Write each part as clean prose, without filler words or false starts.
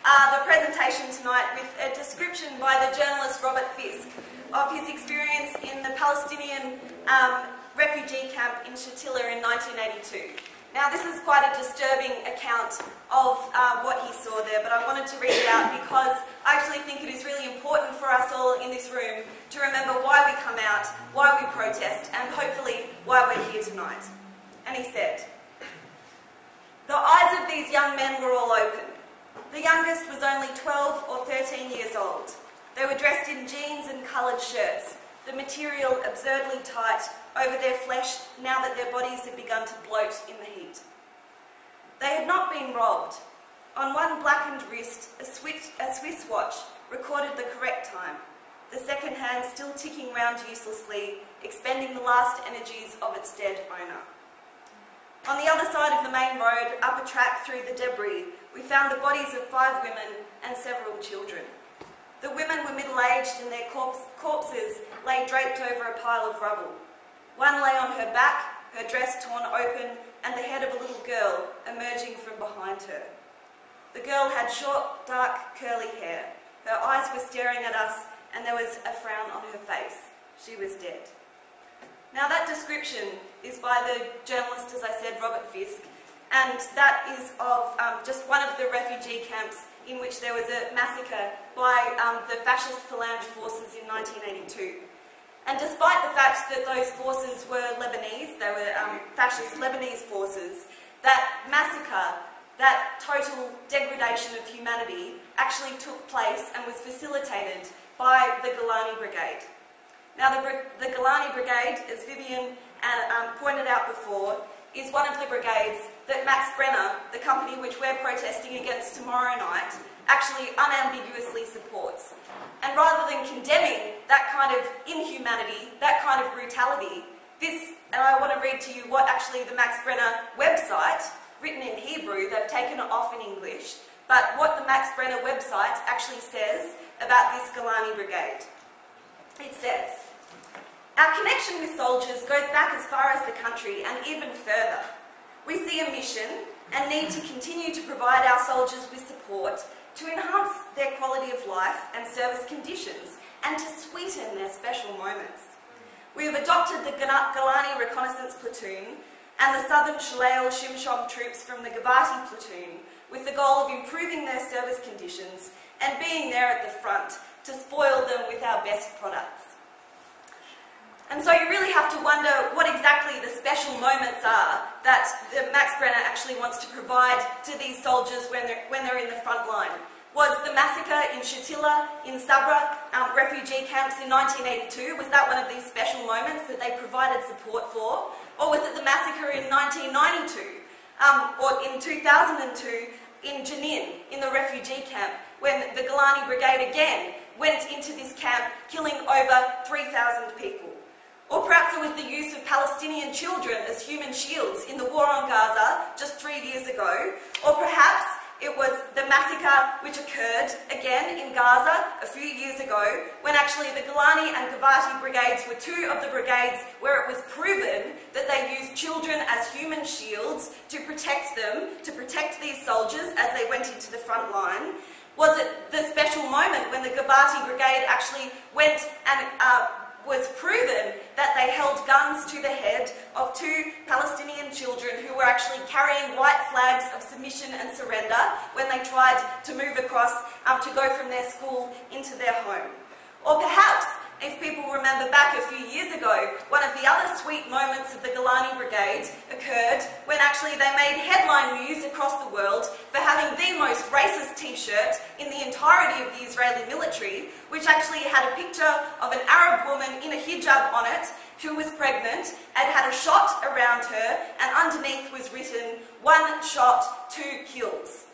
the presentation tonight with a description by the journalist Robert Fisk of his experience in the Palestinian refugee camp in Shatila in 1982. Now, this is quite a disturbing account of what he saw there, but I wanted to read it out because I actually think it is really important for us all in this room to remember why we come out, why we protest, and hopefully why we're here tonight. And he said, "The eyes of these young men were all open. The youngest was only 12 or 13 years old. They were dressed in jeans and coloured shirts, the material absurdly tight over their flesh now that their bodies had begun to bloat in the heat. They had not been robbed. On one blackened wrist, a Swiss watch recorded the correct time, the second hand still ticking round uselessly, expending the last energies of its dead owner. On the other side of the main road, up a track through the debris, we found the bodies of 5 women and several children. The women were middle-aged and their corpses lay draped over a pile of rubble. One lay on her back, her dress torn open, and the head of a little girl emerging from behind her. The girl had short, dark, curly hair. Her eyes were staring at us, and there was a frown on her face. She was dead." Now, that description is by the journalist, as I said, Robert Fisk, and that is of just one of the refugee camps in which there was a massacre by the fascist Phalange forces in 1982. And despite the fact that those forces were Lebanese, they were fascist Lebanese forces, that massacre, that total degradation of humanity actually took place and was facilitated by the Golani Brigade. Now, the Golani Brigade, as Vivian pointed out before, is one of the brigades that Max Brenner, the company which we're protesting against tomorrow night, actually unambiguously supports. And rather than condemning that kind of inhumanity, that kind of brutality, and I want to read to you what actually the Max Brenner website, written in Hebrew, they've taken it off in English, but what the Max Brenner website actually says about this Golani Brigade. It says, "Our connection with soldiers goes back as far as the country and even further. We see a mission and need to continue to provide our soldiers with support to enhance their quality of life and service conditions and to sweeten their special moments. We have adopted the Golani Reconnaissance Platoon and the Southern Shalal Shimshon troops from the Givati Platoon with the goal of improving their service conditions and being there at the front to spoil them with our best products." And so you really have to wonder what exactly the special moments are that Max Brenner actually wants to provide to these soldiers when they're in the front line. Was the massacre in Shatila, in Sabra, refugee camps in 1982, was that one of these special moments that they provided support for? Or was it the massacre in 1992, or in 2002 in Jenin, in the refugee camp, when the Golani Brigade again went into this camp, killing over 3,000 people? Or perhaps it was the use of Palestinian children as human shields in the war on Gaza just 3 years ago. Or perhaps it was the massacre which occurred again in Gaza a few years ago, when actually the Golani and Givati brigades were 2 of the brigades where it was proven that they used children as human shields to protect them, to protect these soldiers as they went into the front line. Was it the special moment when the Givati brigade actually went and was proven that they held guns to the head of 2 Palestinian children who were actually carrying white flags of submission and surrender when they tried to move across to go from their school into their home? Or perhaps, if people remember back a few years ago, one of the other sweet moments of the Golani Brigade occurred when actually they made headline news across the world for having the most racist t-shirt in the entirety of the Israeli military, which actually had a picture of an Arab woman in a hijab on it who was pregnant and had a shot around her, and underneath was written, "1 shot, 2 kills."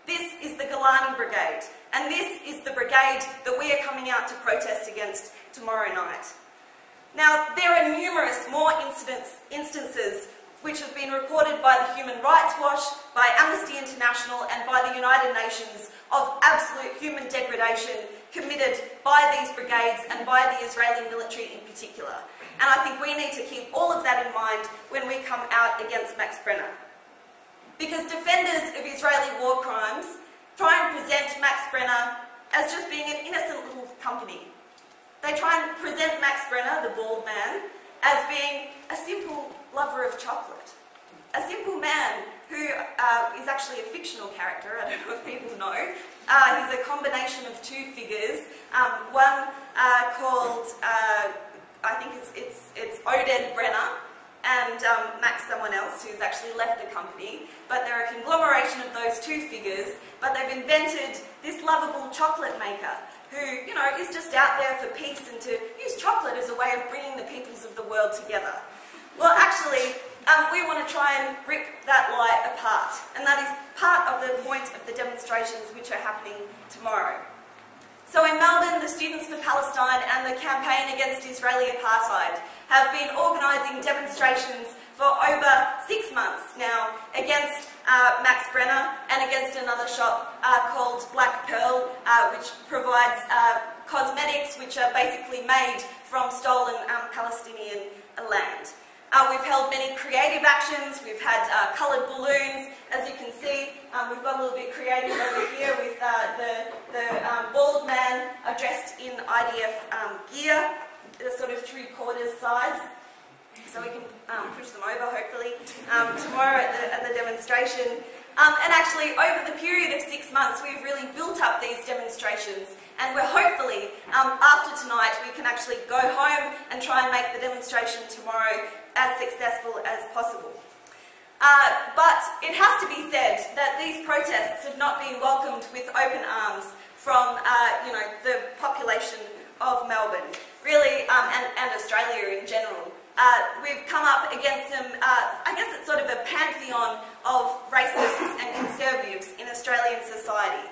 This is the Golani Brigade, and this is the brigade that we are coming out to protest against tomorrow night. Now, there are numerous more instances which have been reported by the Human Rights Watch, by Amnesty International and by the United Nations of absolute human degradation committed by these brigades and by the Israeli military in particular. And I think we need to keep all of that in mind when we come out against Max Brenner. Because defenders of Israeli war crimes try and present Max Brenner as just being an innocent little company. They try and present Max Brenner, the bald man, as being a simple lover of chocolate. A simple man who is actually a fictional character. I don't know if people know. He's a combination of two figures. One called, I think it's Oded Brenner, and Max someone else who's actually left the company. But they're a conglomeration of those two figures, but they've invented this lovable chocolate maker who, you know, is just out there for peace and to use chocolate as a way of bringing the peoples of the world together. Well, actually, we want to try and rip that lie apart, and that is part of the point of the demonstrations which are happening tomorrow. So in Melbourne, the Students for Palestine and the campaign against Israeli apartheid have been organising demonstrations for over 6 months now against Max Brenner and against another shop called Black Pearl, which provides cosmetics which are basically made from stolen Palestinian land. We've held many creative actions. We've had coloured balloons. As you can see, we've got a little bit creative over here with the bald man dressed in IDF gear, the sort of 3/4 size. So we can push them over, hopefully, tomorrow at the demonstration. And actually, over the period of 6 months, we've really built up these demonstrations. And we're hopefully, after tonight, we can actually go home and try and make the demonstration tomorrow as successful as possible. But it has to be said that these protests have not been welcomed with open arms from, you know, the population of Melbourne, really, and Australia in general. We've come up against some, I guess it's sort of a pantheon of racists and conservatives in Australian society.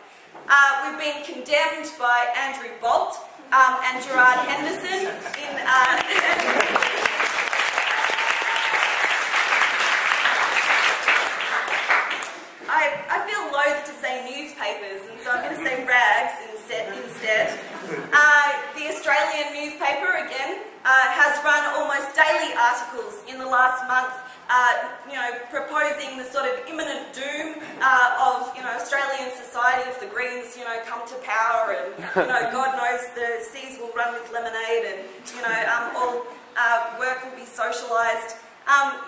We've been condemned by Andrew Bolt and Gerard Henderson in... I feel loath to say newspapers, and so I'm going to say rags instead. The Australian newspaper, again, has run almost daily articles in the last month, you know, proposing the sort of imminent doom of, you know, Australian society if the Greens, you know, come to power, and, you know, God knows the seas will run with lemonade, and, you know, all work will be socialised.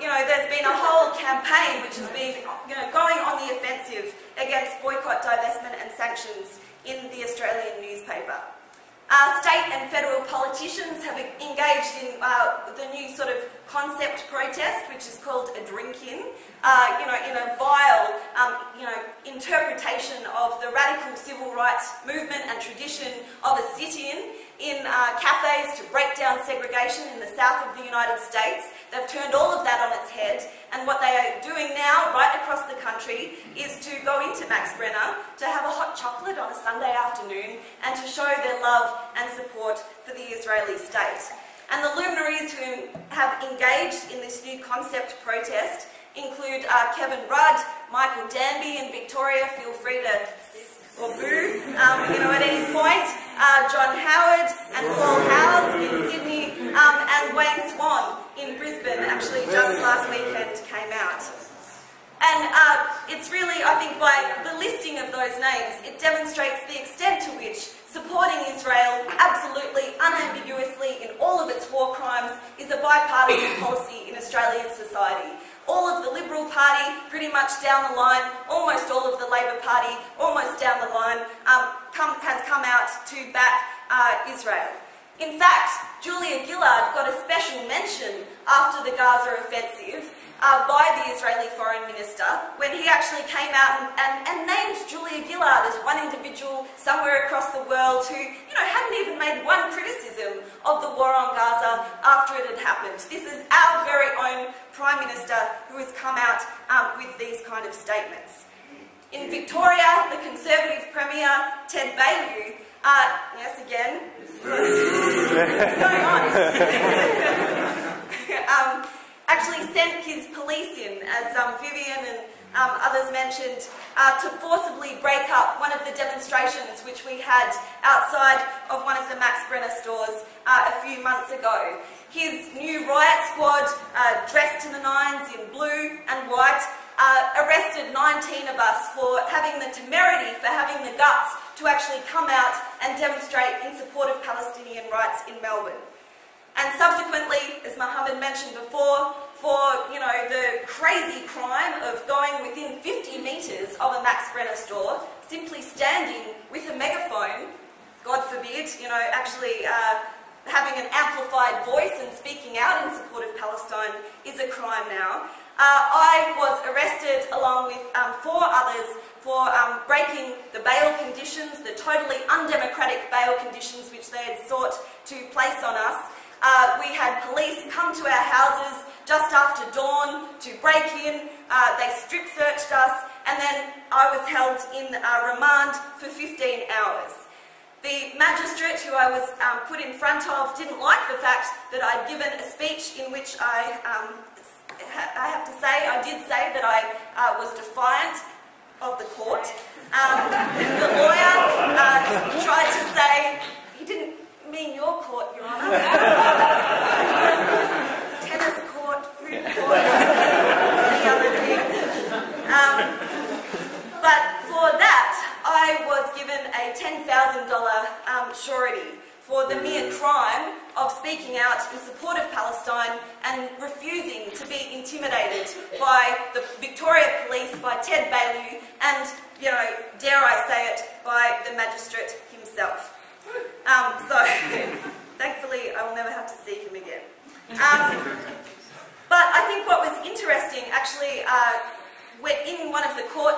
You know, there's been a whole campaign which has been, you know, going on the offensive against boycott, divestment and sanctions in the Australian newspaper. State and federal politicians have engaged in the new sort of concept protest, which is called a drink-in, you know, in a vile, you know, interpretation of the radical civil rights movement and tradition of a sit-in in cafes to break down segregation in the south of the United States. They've turned all of that on its head, and what they are doing now, right across the country, is to go into Max Brenner to have a hot chocolate on a Sunday afternoon and to show their love and support for the Israeli state. And the luminaries who have engaged in this new concept protest include Kevin Rudd, Michael Danby in Victoria, feel free to or boo, you know, at any point, John Howard and Paul Howes in Sydney, and Wayne Swan in Brisbane, actually just last weekend came out. And it's really, I think, by the listing of those names, it demonstrates the extent to which supporting Israel absolutely, unambiguously, in all of its war crimes, is a bipartisan policy in Australian society. All of the Liberal Party, pretty much down the line, almost all of the Labor Party, almost down the line, has come out to back Israel. In fact, Julia Gillard got a special mention after the Gaza offensive by the Israeli Foreign Minister when he actually came out and named Julia Gillard as one individual somewhere across the world who, you know, hadn't even made one criticism of the war on Gaza after it had happened. This is our very own Prime Minister who has come out with these kind of statements. In Victoria, the Conservative Premier, Ted Baillieu, yes, again, what's going on? Actually sent his police in, as Vivian and others mentioned, to forcibly break up one of the demonstrations which we had outside of one of the Max Brenner stores a few months ago. His new riot squad, dressed to the nines in blue and white, arrested 19 of us for having the temerity, for having the guts to actually come out and demonstrate in support of Palestinian rights in Melbourne. And subsequently, as Mohammed mentioned before, for the crazy crime of going within 50 metres of a Max Brenner store, simply standing with a megaphone, God forbid, actually having an amplified voice and speaking out in support of Palestine is a crime now. I was arrested along with 4 others for breaking the bail conditions, the totally undemocratic bail conditions which they had sought to place on us. We had police come to our houses just after dawn to break in. They strip searched us, and then I was held in remand for 15 hours. The magistrate who I was put in front of didn't like the fact that I'd given a speech in which I did say that I was defiant of the court. The lawyer tried to say, he didn't mean your court, Your Honour. Tennis court, food court, many other things. But for that, I was given a $10,000 surety for the mere crime of speaking out in support of Palestine and refusing to be intimidated by the Victoria Police, by Ted Baillieu, and, dare I say it, by the magistrate himself. So, thankfully, I will never have to see him again. But I think what was interesting, actually, in one of the court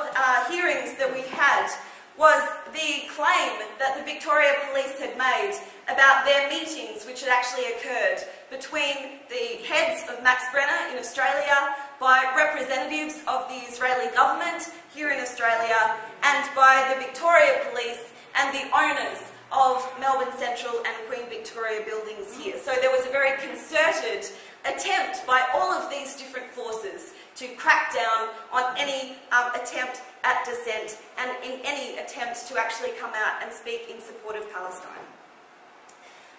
hearings that we had, was the claim that the Victoria Police had made about their meetings which had actually occurred between the heads of Max Brenner in Australia, by representatives of the Israeli government here in Australia, and by the Victoria Police and the owners of Melbourne Central and Queen Victoria buildings here. So there was a very concerted attempt by all of these different forces to crack down on any attempt at dissent and in any attempt to actually come out and speak in support of Palestine.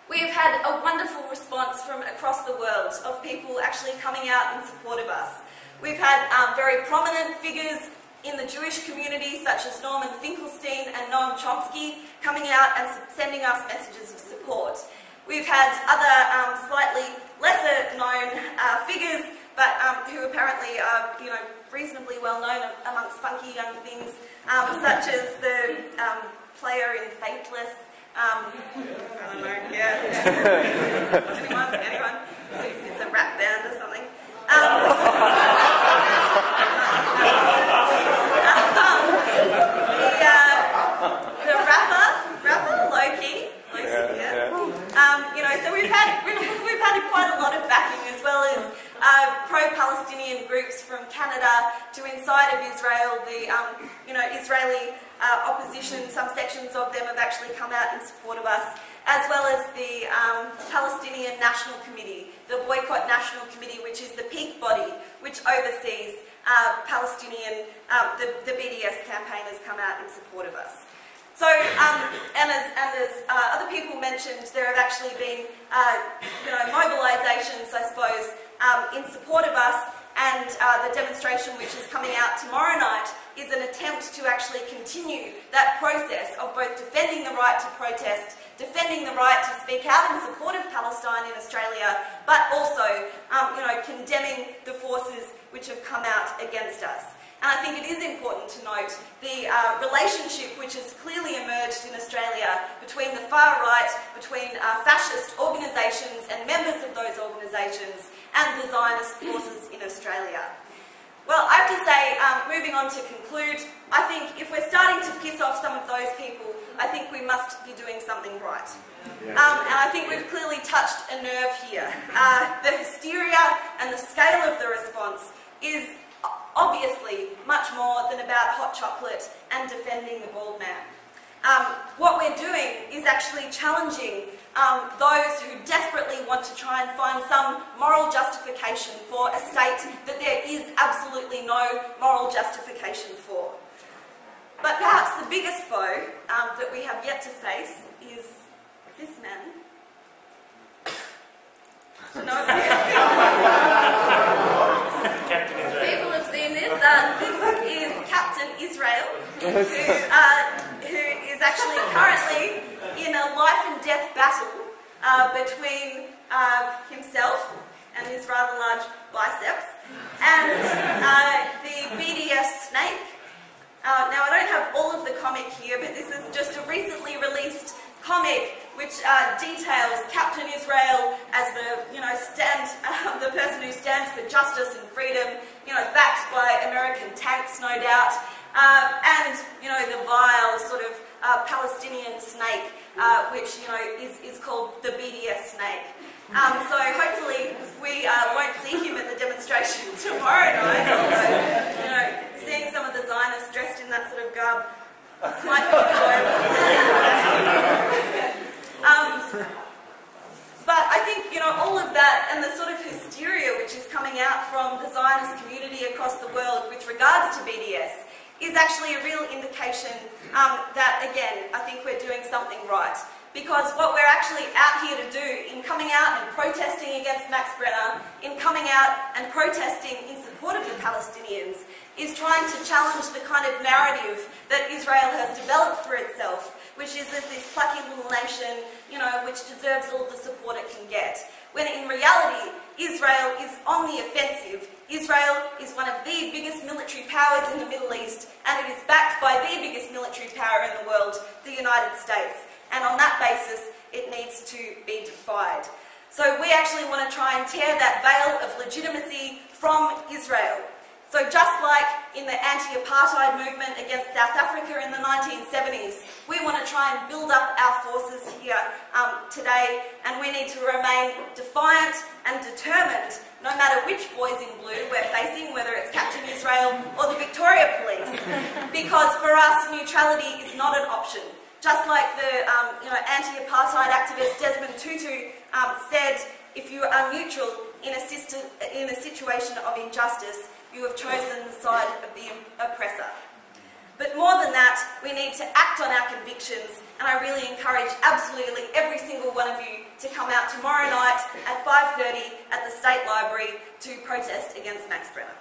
We have had a wonderful response from across the world of people actually coming out in support of us. We've had very prominent figures in the Jewish community, such as Norman Finkelstein and Noam Chomsky, coming out and sending us messages of support. We've had other slightly lesser known figures, but who apparently are, reasonably well known amongst funky young things, such as the player in Fateless. I don't know, yeah. Anyone? It's a rap band or something. The rapper Loki, yeah. So we've had quite a lot of backing, as well as pro-Palestinian groups from Canada to inside of Israel. The Israeli opposition, some sections of them have actually come out in support of us, as well as the Palestinian National Committee, the Boycott National Committee, which is the peak body which oversees Palestinian, the BDS campaign has come out in support of us. So, and as other people mentioned, there have actually been, mobilisations, I suppose, in support of us, and the demonstration which is coming out tomorrow night is an attempt to actually continue that process of both defending the right to protest, defending the right to speak out in support of Palestine in Australia, but also, condemning the forces which have come out against us. And I think it is important to note the relationship which has clearly emerged in Australia between the far right, between fascist organisations and members of those organisations, and the Zionist forces in Australia. Well, I have to say, moving on to conclude, I think if we're starting to piss off some of those people, I think we must be doing something right. And I think we've clearly touched a nerve here. The hysteria and the scale of the response is obviously much more than about hot chocolate and defending the bald man. What we're doing is actually challenging those who desperately want to try and find some moral justification for a state that there is absolutely no moral justification for. But perhaps the biggest foe that we have yet to face is this man. People have seen this. This is Captain Israel, who is actually currently in a life and death battle between himself and his rather large biceps and the BDS snake. Now, I don't have all of the comic here, but this is just a recently released comic which details Captain Israel as the, the person who stands for justice and freedom, backed by American tanks, no doubt, and, the vile sort of Palestinian snake, which, is called the BDS snake. So hopefully we won't see him at the demonstration tomorrow night, although, seeing some of the Zionists dressed in that sort of garb might be enjoyable. But I think, all of that and the sort of hysteria which is coming out from the Zionist community across the world with regards to BDS is actually a real indication that, again, I think we're doing something right. Because what we're actually out here to do in coming out and protesting against Max Brenner, in coming out and protesting in support of the Palestinians, is trying to challenge the kind of narrative that Israel has developed for itself, which is as this plucky little nation, which deserves all the support it can get. When in reality, Israel is on the offensive. Israel is one of the biggest military powers in the Middle East, and it is backed by the biggest military power in the world, the United States. And on that basis, it needs to be defied. So we actually want to try and tear that veil of legitimacy from Israel. So just like in the anti-apartheid movement against South Africa in the 1970s, we want to try and build up our forces here today, and we need to remain defiant and determined, no matter which boys in blue we're facing, whether it's Captain Israel or the Victoria Police, because for us, neutrality is not an option. Just like the anti-apartheid activist Desmond Tutu said, if you are neutral in a situation of injustice, you have chosen the side of the oppressor. But more than that, we need to act on our convictions, and I really encourage absolutely every single one of you to come out tomorrow night at 5:30 at the State Library to protest against Max Brenner.